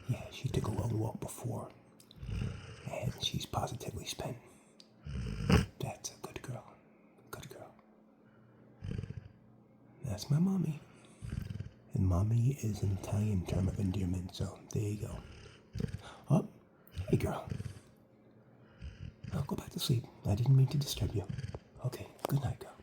Yeah, she took a long walk before, and she's positively spent. That's a good girl. Good girl. That's my mommy. And mommy is an Italian term of endearment, so there you go. Oh, hey girl. I'll go back to sleep. I didn't mean to disturb you. Okay, good night, girl.